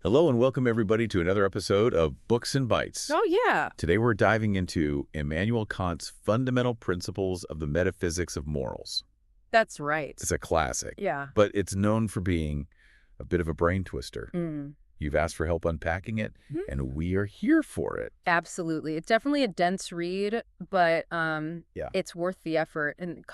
Hello and welcome everybody to another episode of Books and Bytes. Oh, yeah. Today we're diving into Immanuel Kant's fundamental principles of the Metaphysics of Morals. That's right. It's a classic, Yeah. but it's known for being a bit of a brain twister. Mm. You've asked for help unpacking it, Mhm. and we are here for it. Absolutely. It's definitely a dense read, but Yeah. it's worth the effort. And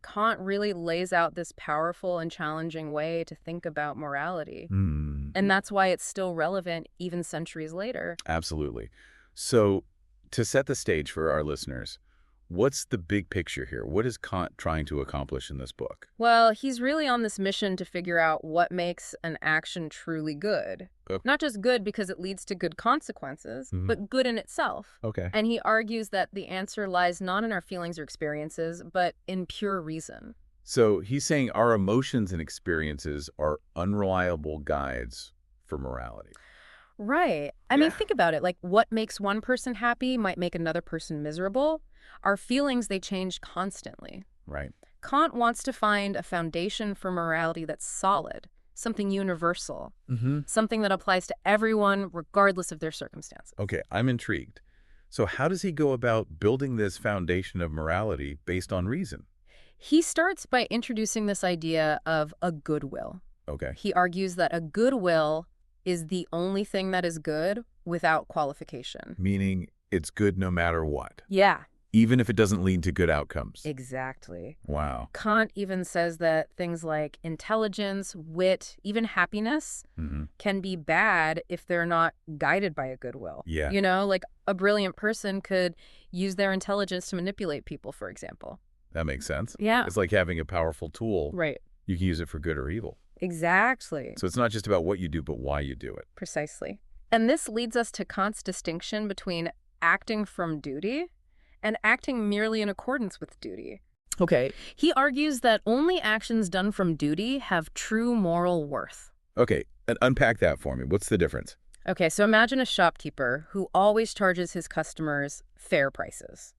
Kant really lays out this powerful and challenging way to think about morality. And that's why it's still relevant even centuries later. Absolutely. So, to set the stage for our listeners, what's the big picture here? What is Kant trying to accomplish in this book? Well, he's really on this mission to figure out what makes an action truly good. Not just good because it leads to good consequences, but good in itself. Okay. And he argues that the answer lies not in our feelings or experiences, but in pure reason. So he's saying our emotions and experiences are unreliable guides for morality. Right. I mean, think about it. Like, what makes one person happy might make another person miserable. Our feelings, they change constantly. Right. Kant wants to find a foundation for morality that's solid, something universal, something that applies to everyone regardless of their circumstances. Okay, I'm intrigued. So how does he go about building this foundation of morality based on reason? He starts by introducing this idea of a goodwill. Okay. He argues that a goodwill is the only thing that is good without qualification. Meaning it's good no matter what, Yeah, even if it doesn't lead to good outcomes. exactly. Wow. Kant even says that things like intelligence, wit, even happiness can be bad if they're not guided by a goodwill. Yeah. You know, like a brilliant person could use their intelligence to manipulate people, for example. That makes sense. Yeah. It's like having a powerful tool. Right. You can use it for good or evil. Exactly. So it's not just about what you do, but why you do it. Precisely. And this leads us to Kant's distinction between acting from duty and acting merely in accordance with duty. Okay. He argues that only actions done from duty have true moral worth. Okay, and unpack that for me. What's the difference? Okay, so imagine a shopkeeper who always charges his customers fair prices.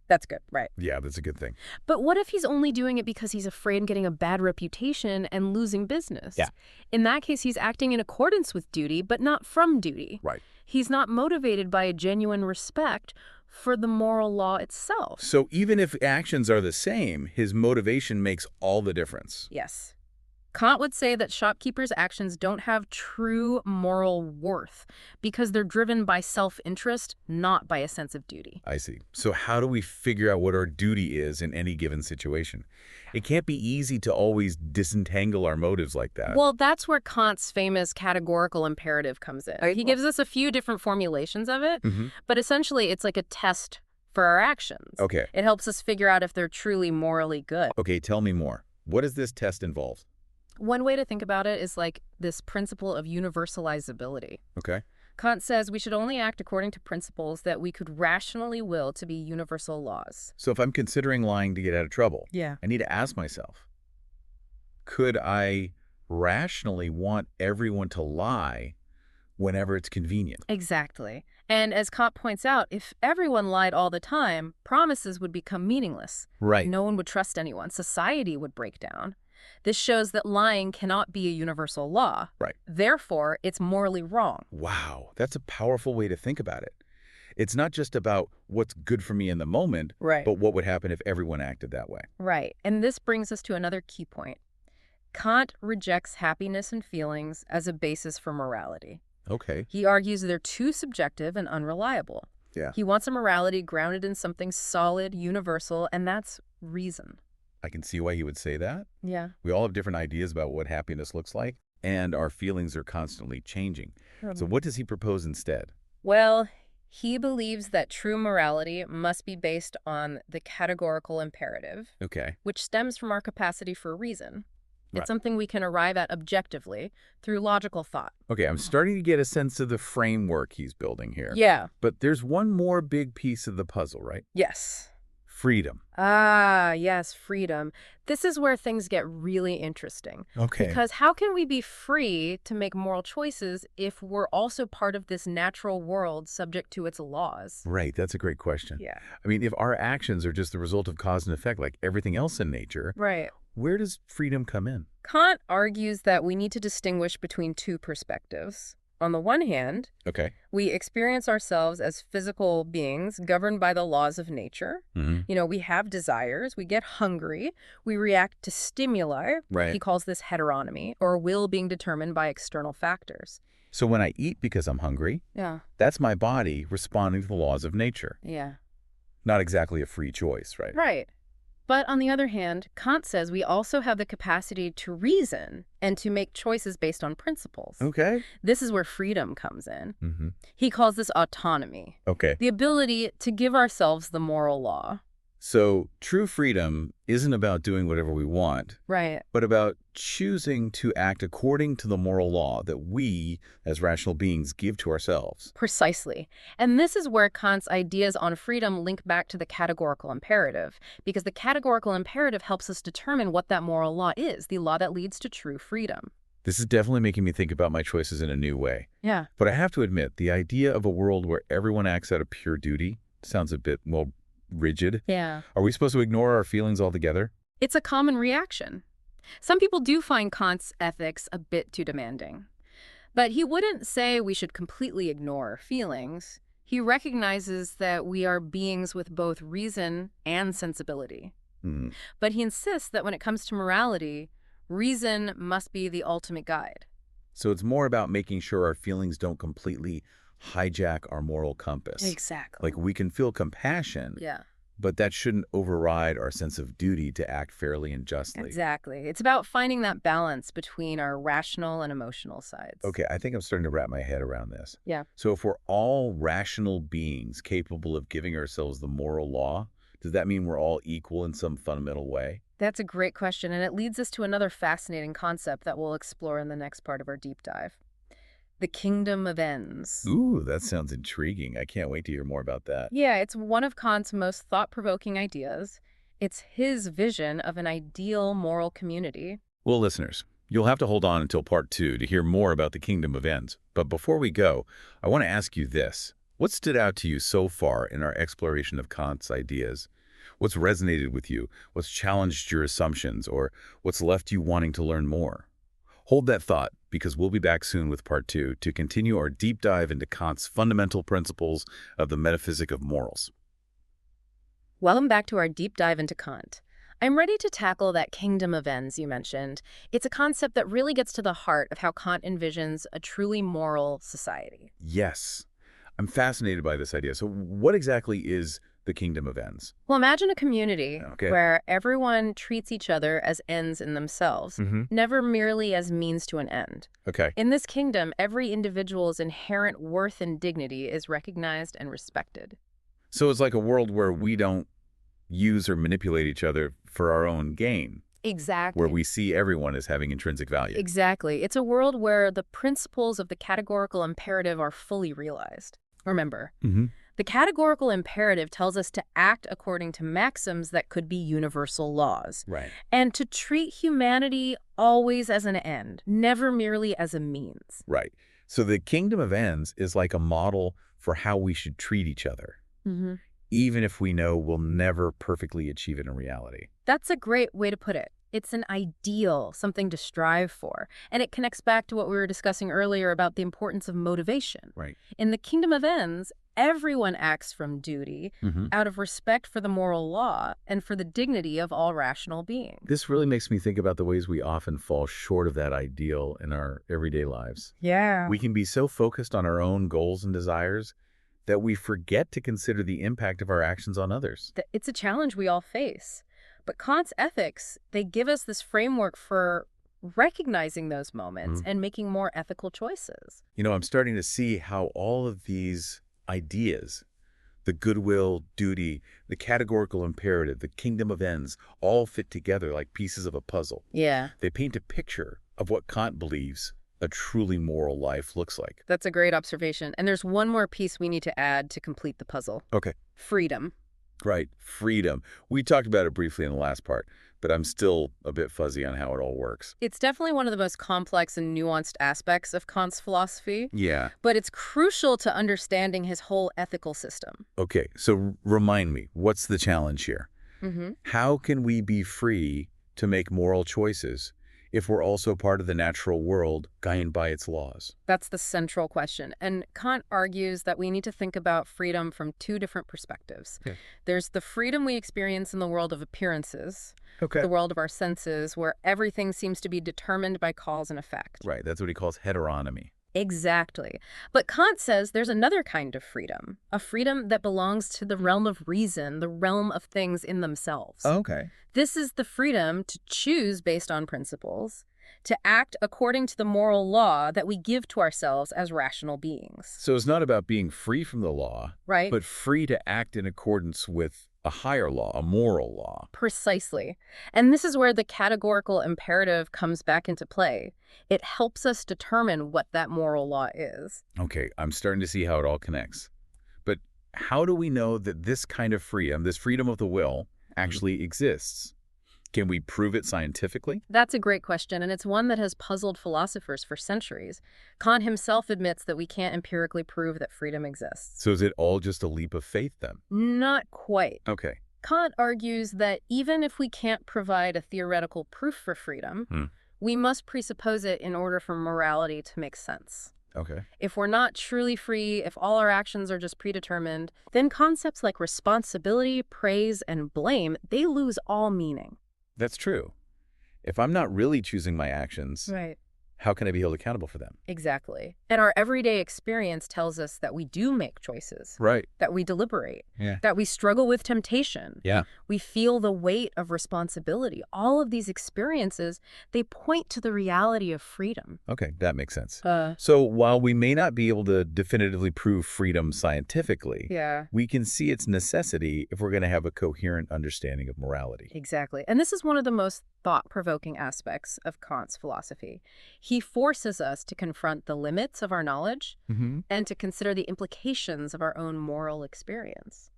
That's good, right? Yeah, that's a good thing. But what if he's only doing it because he's afraid of getting a bad reputation and losing business? Yeah. In that case, he's acting in accordance with duty, but not from duty. Right. He's not motivated by a genuine respect for the moral law itself. So even if actions are the same, his motivation makes all the difference. Yes. Kant would say that shopkeepers' actions don't have true moral worth because they're driven by self-interest, not by a sense of duty. I see. So how do we figure out what our duty is in any given situation? It can't be easy to always disentangle our motives like that. Well, that's where Kant's famous categorical imperative comes in. He gives us a few different formulations of it, but essentially it's like a test for our actions. Okay. It helps us figure out if they're truly morally good. Okay, tell me more. What does this test involve? One way to think about it is like this principle of universalizability. Okay. Kant says we should only act according to principles that we could rationally will to be universal laws. So if I'm considering lying to get out of trouble, Yeah. I need to ask myself, could I rationally want everyone to lie whenever it's convenient? Exactly. And as Kant points out, if everyone lied all the time, promises would become meaningless. Right. No one would trust anyone. Society would break down. This shows that lying cannot be a universal law. Right. Therefore, it's morally wrong. Wow, that's a powerful way to think about it. It's not just about what's good for me in the moment, Right. but what would happen if everyone acted that way. Right. And this brings us to another key point. Kant rejects happiness and feelings as a basis for morality. Okay. He argues they're too subjective and unreliable. Yeah. He wants a morality grounded in something solid, universal, and that's reason. I can see why he would say that. Yeah. We all have different ideas about what happiness looks like, and our feelings are constantly changing. So what does he propose instead? Well, he believes that true morality must be based on the categorical imperative, Okay. which stems from our capacity for reason. Right. It's something we can arrive at objectively through logical thought. Okay, I'm starting to get a sense of the framework he's building here. Yeah. But there's one more big piece of the puzzle, right? Yes. Freedom. Ah, yes, freedom. This is where things get really interesting. Okay. Because how can we be free to make moral choices if we're also part of this natural world subject to its laws? Right, that's a great question. Yeah. I mean, if our actions are just the result of cause and effect like everything else in nature, Right. where does freedom come in? Kant argues that we need to distinguish between two perspectives. On the one hand, Okay. we experience ourselves as physical beings governed by the laws of nature. Mm-hmm. We have desires, we get hungry, we react to stimuli. Right. He calls this heteronomy, or will being determined by external factors. So when I eat because I'm hungry, Yeah. that's my body responding to the laws of nature. Yeah. Not exactly a free choice, right? Right. But on the other hand, Kant says we also have the capacity to reason and to make choices based on principles. Okay. This is where freedom comes in. Mm-hmm. He calls this autonomy, Okay. the ability to give ourselves the moral law. So true freedom isn't about doing whatever we want, Right. but about choosing to act according to the moral law that we, as rational beings, give to ourselves. Precisely. And this is where Kant's ideas on freedom link back to the categorical imperative, because the categorical imperative helps us determine what that moral law is, the law that leads to true freedom. This is definitely making me think about my choices in a new way. Yeah. But I have to admit, the idea of a world where everyone acts out of pure duty sounds a bit, well, rigid. Yeah. Are we supposed to ignore our feelings altogether? It's a common reaction. Some people do find Kant's ethics a bit too demanding. But he wouldn't say we should completely ignore our feelings. He recognizes that we are beings with both reason and sensibility. Hmm. But he insists that when it comes to morality, reason must be the ultimate guide. So it's more about making sure our feelings don't completely hijack our moral compass. Exactly. Like we can feel compassion, Yeah, but that shouldn't override our sense of duty to act fairly and justly. exactly. It's about finding that balance between our rational and emotional sides. Okay, I think I'm starting to wrap my head around this. Yeah. So if we're all rational beings capable of giving ourselves the moral law, does that mean we're all equal in some fundamental way? That's a great question, and it leads us to another fascinating concept that we'll explore in the next part of our deep dive. The kingdom of ends. Ooh, that sounds intriguing. I can't wait to hear more about that. Yeah, it's one of Kant's most thought-provoking ideas. It's his vision of an ideal moral community. Well, listeners, you'll have to hold on until part 2 to hear more about the kingdom of ends. But before we go, I want to ask you this. What stood out to you so far in our exploration of Kant's ideas? What's resonated with you? What's challenged your assumptions? Or what's left you wanting to learn more? Hold that thought, because we'll be back soon with part 2 to continue our deep dive into Kant's fundamental principles of the Metaphysic of Morals. Welcome back to our deep dive into Kant. I'm ready to tackle that kingdom of ends you mentioned. It's a concept that really gets to the heart of how Kant envisions a truly moral society. Yes, I'm fascinated by this idea. So what exactly is the kingdom of ends? Well, imagine a community Okay. where everyone treats each other as ends in themselves, never merely as means to an end. Okay. In this kingdom, every individual's inherent worth and dignity is recognized and respected. So it's like a world where we don't use or manipulate each other for our own gain, Exactly. where we see everyone as having intrinsic value. Exactly. It's a world where the principles of the categorical imperative are fully realized. Remember, the categorical imperative tells us to act according to maxims that could be universal laws, Right. and to treat humanity always as an end, never merely as a means. Right. So the kingdom of ends is like a model for how we should treat each other, even if we know we'll never perfectly achieve it in reality. That's a great way to put it. It's an ideal, something to strive for. And it connects back to what we were discussing earlier about the importance of motivation. Right. In the kingdom of ends, everyone acts from duty, out of respect for the moral law and for the dignity of all rational beings. This really makes me think about the ways we often fall short of that ideal in our everyday lives. Yeah. We can be so focused on our own goals and desires that we forget to consider the impact of our actions on others. It's a challenge we all face. But Kant's ethics, they give us this framework for recognizing those moments and making more ethical choices. You know, I'm starting to see how all of these ideas, the goodwill, duty, the categorical imperative, the kingdom of ends, all fit together like pieces of a puzzle. Yeah. They paint a picture of what Kant believes a truly moral life looks like. That's a great observation. And there's one more piece we need to add to complete the puzzle. Okay. Freedom. Right. Freedom. We talked about it briefly in the last part, but I'm still a bit fuzzy on how it all works. It's definitely one of the most complex and nuanced aspects of Kant's philosophy, Yeah. but it's crucial to understanding his whole ethical system. Okay. So remind me, what's the challenge here? How can we be free to make moral choices if we're also part of the natural world governed by its laws? That's the central question. And Kant argues that we need to think about freedom from two different perspectives. Okay. There's the freedom we experience in the world of appearances, Okay. the world of our senses, where everything seems to be determined by cause and effect. Right, that's what he calls heteronomy. Exactly. But Kant says there's another kind of freedom, a freedom that belongs to the realm of reason, the realm of things in themselves. Okay. This is the freedom to choose based on principles, to act according to the moral law that we give to ourselves as rational beings. So it's not about being free from the law, Right? but free to act in accordance with a higher law, a moral law. Precisely. And this is where the categorical imperative comes back into play. It helps us determine what that moral law is. Okay, I'm starting to see how it all connects. But how do we know that this kind of freedom, this freedom of the will, actually exists? Can we prove it scientifically? That's a great question, and it's one that has puzzled philosophers for centuries. Kant himself admits that we can't empirically prove that freedom exists. So is it all just a leap of faith then? Not quite. Okay. Kant argues that even if we can't provide a theoretical proof for freedom, we must presuppose it in order for morality to make sense. Okay. If we're not truly free, if all our actions are just predetermined, then concepts like responsibility, praise, and blame, they lose all meaning. That's true. If I'm not really choosing my actions, Right. how can I be held accountable for them? Exactly. And our everyday experience tells us that we do make choices, Right. that we deliberate, Yeah. that we struggle with temptation. Yeah. We feel the weight of responsibility. All of these experiences, they point to the reality of freedom. Okay, that makes sense. Uh, So while we may not be able to definitively prove freedom scientifically, yeah. we can see its necessity if we're going to have a coherent understanding of morality. Exactly. And this is one of the most thought-provoking aspects of Kant's philosophy. He forces us to confront the limits of our knowledge and to consider the implications of our own moral experience.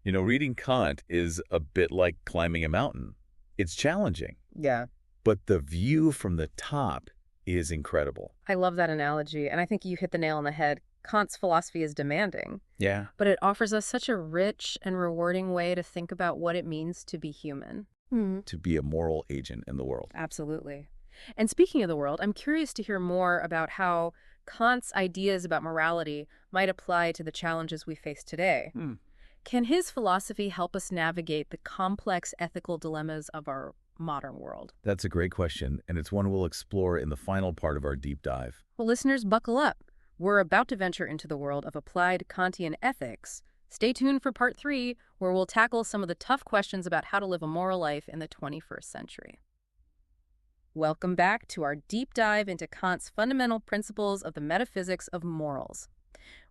You know, reading Kant is a bit like climbing a mountain. It's challenging, Yeah. but the view from the top is incredible. I love that analogy, and I think you hit the nail on the head. Kant's philosophy is demanding, Yeah. but it offers us such a rich and rewarding way to think about what it means to be human. To be a moral agent in the world. Absolutely. And speaking of the world, I'm curious to hear more about how Kant's ideas about morality might apply to the challenges we face today. Can his philosophy help us navigate the complex ethical dilemmas of our modern world? That's a great question, and it's one we'll explore in the final part of our deep dive. Well, listeners, buckle up. We're about to venture into the world of applied Kantian ethics. Stay tuned for part 3, where we'll tackle some of the tough questions about how to live a moral life in the 21st century. Welcome back to our deep dive into Kant's fundamental principles of the metaphysics of morals.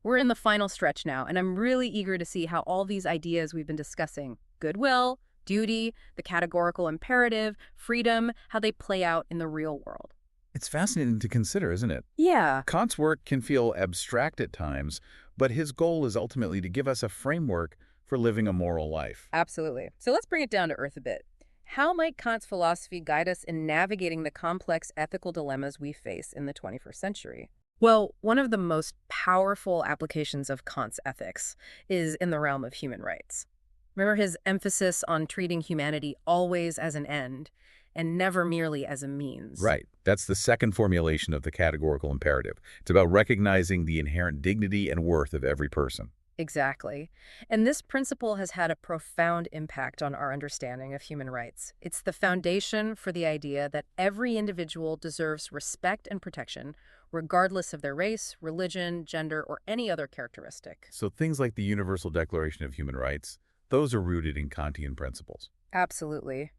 We're in the final stretch now, and I'm really eager to see how all these ideas we've been discussing, goodwill, duty, the categorical imperative, freedom, how they play out in the real world. It's fascinating to consider, isn't it? Yeah. Kant's work can feel abstract at times, but his goal is ultimately to give us a framework for living a moral life. Absolutely. So let's bring it down to earth a bit. How might Kant's philosophy guide us in navigating the complex ethical dilemmas we face in the 21st century? Well, one of the most powerful applications of Kant's ethics is in the realm of human rights. Remember his emphasis on treating humanity always as an end and never merely as a means. Right. That's the second formulation of the categorical imperative. It's about recognizing the inherent dignity and worth of every person. Exactly. And this principle has had a profound impact on our understanding of human rights. It's the foundation for the idea that every individual deserves respect and protection, regardless of their race, religion, gender, or any other characteristic. So things like the Universal Declaration of Human Rights, those are rooted in Kantian principles. Absolutely.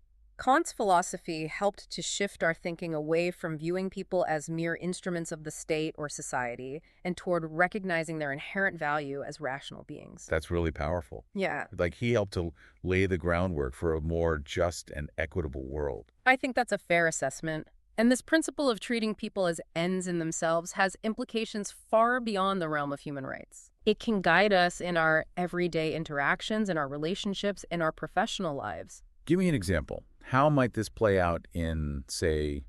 Kant's philosophy helped to shift our thinking away from viewing people as mere instruments of the state or society and toward recognizing their inherent value as rational beings. That's really powerful. Yeah, Like he helped to lay the groundwork for a more just and equitable world. I think that's a fair assessment. And this principle of treating people as ends in themselves has implications far beyond the realm of human rights. It can guide us in our everyday interactions, in our relationships, in our professional lives. Give me an example. How might this play out in, say,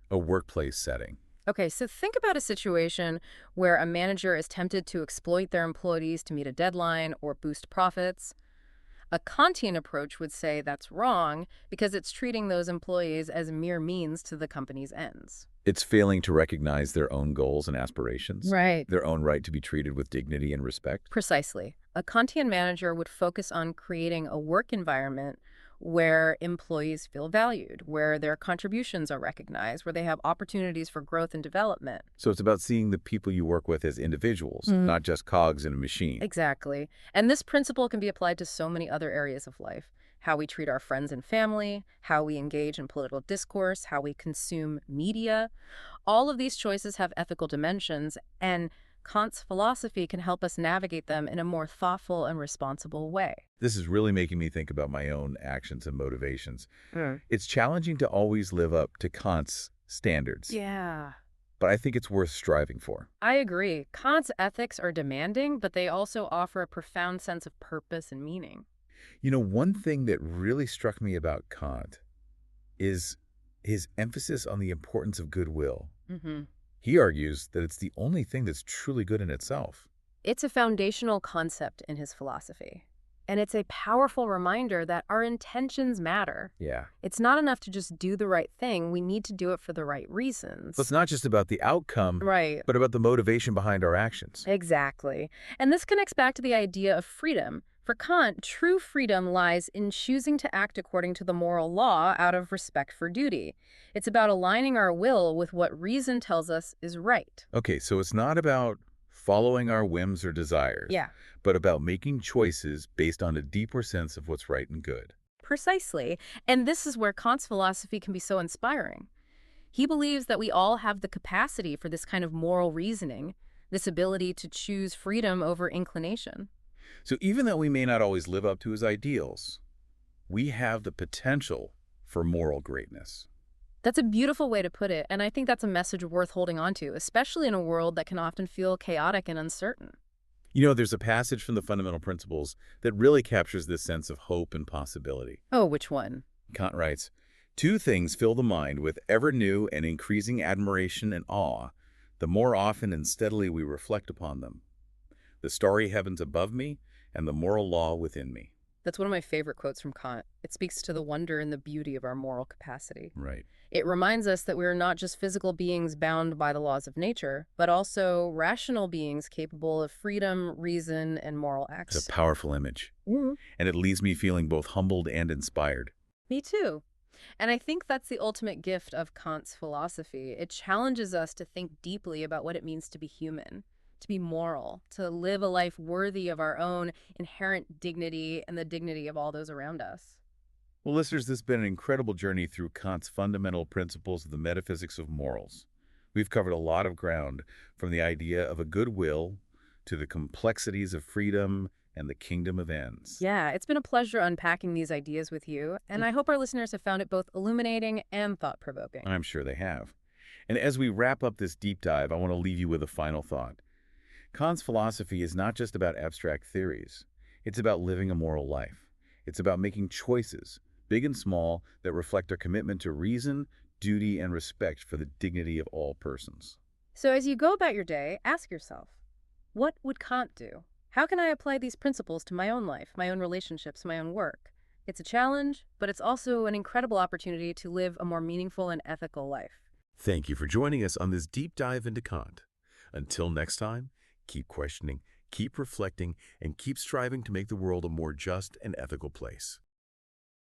a workplace setting? Okay, so think about a situation where a manager is tempted to exploit their employees to meet a deadline or boost profits. A Kantian approach would say that's wrong because it's treating those employees as mere means to the company's ends. It's failing to recognize their own goals and aspirations, Right. their own right to be treated with dignity and respect. Precisely. A Kantian manager would focus on creating a work environment where employees feel valued, where their contributions are recognized, where they have opportunities for growth and development. So it's about seeing the people you work with as individuals, not just cogs in a machine. Exactly. And this principle can be applied to so many other areas of life. How we treat our friends and family, how we engage in political discourse, how we consume media. All of these choices have ethical dimensions, and Kant's philosophy can help us navigate them in a more thoughtful and responsible way. This is really making me think about my own actions and motivations. Mm. It's challenging to always live up to Kant's standards, Yeah. but I think it's worth striving for. I agree. Kant's ethics are demanding, but they also offer a profound sense of purpose and meaning. You know, one thing that really struck me about Kant is his emphasis on the importance of goodwill. Hmm. He argues that it's the only thing that's truly good in itself. It's a foundational concept in his philosophy. And it's a powerful reminder that our intentions matter. Yeah. It's not enough to just do the right thing. We need to do it for the right reasons. So it's not just about the outcome, Right. but about the motivation behind our actions. Exactly. And this connects back to the idea of freedom. For Kant, true freedom lies in choosing to act according to the moral law out of respect for duty. It's about aligning our will with what reason tells us is right. Okay, so it's not about following our whims or desires, Yeah. but about making choices based on a deeper sense of what's right and good. Precisely. And this is where Kant's philosophy can be so inspiring. He believes that we all have the capacity for this kind of moral reasoning, this ability to choose freedom over inclination. So even though we may not always live up to his ideals, we have the potential for moral greatness. That's a beautiful way to put it, and I think that's a message worth holding on to, especially in a world that can often feel chaotic and uncertain. You know, there's a passage from the Fundamental Principles that really captures this sense of hope and possibility. Oh, which one? Kant writes, "Two things fill the mind with ever new and increasing admiration and awe, the more often and steadily we reflect upon them. The starry heavens above me and the moral law within me." That's one of my favorite quotes from Kant. It speaks to the wonder and the beauty of our moral capacity. Right. It reminds us that we're not just physical beings bound by the laws of nature, but also rational beings capable of freedom, reason, and moral acts. It's a powerful image, Mhm. and it leaves me feeling both humbled and inspired. Me too. And I think that's the ultimate gift of Kant's philosophy. It challenges us to think deeply about what it means to be human, to be moral, to live a life worthy of our own inherent dignity and the dignity of all those around us. Well, listeners, this has been an incredible journey through Kant's fundamental principles of the metaphysics of morals. We've covered a lot of ground, from the idea of a good will to the complexities of freedom and the kingdom of ends. Yeah, it's been a pleasure unpacking these ideas with you, and I hope our listeners have found it both illuminating and thought-provoking. I'm sure they have. And as we wrap up this deep dive, I want to leave you with a final thought. Kant's philosophy is not just about abstract theories. It's about living a moral life. It's about making choices, big and small, that reflect our commitment to reason, duty, and respect for the dignity of all persons. So as you go about your day, ask yourself, what would Kant do? How can I apply these principles to my own life, my own relationships, my own work? It's a challenge, but it's also an incredible opportunity to live a more meaningful and ethical life. Thank you for joining us on this deep dive into Kant. Until next time, keep questioning, keep reflecting, and keep striving to make the world a more just and ethical place.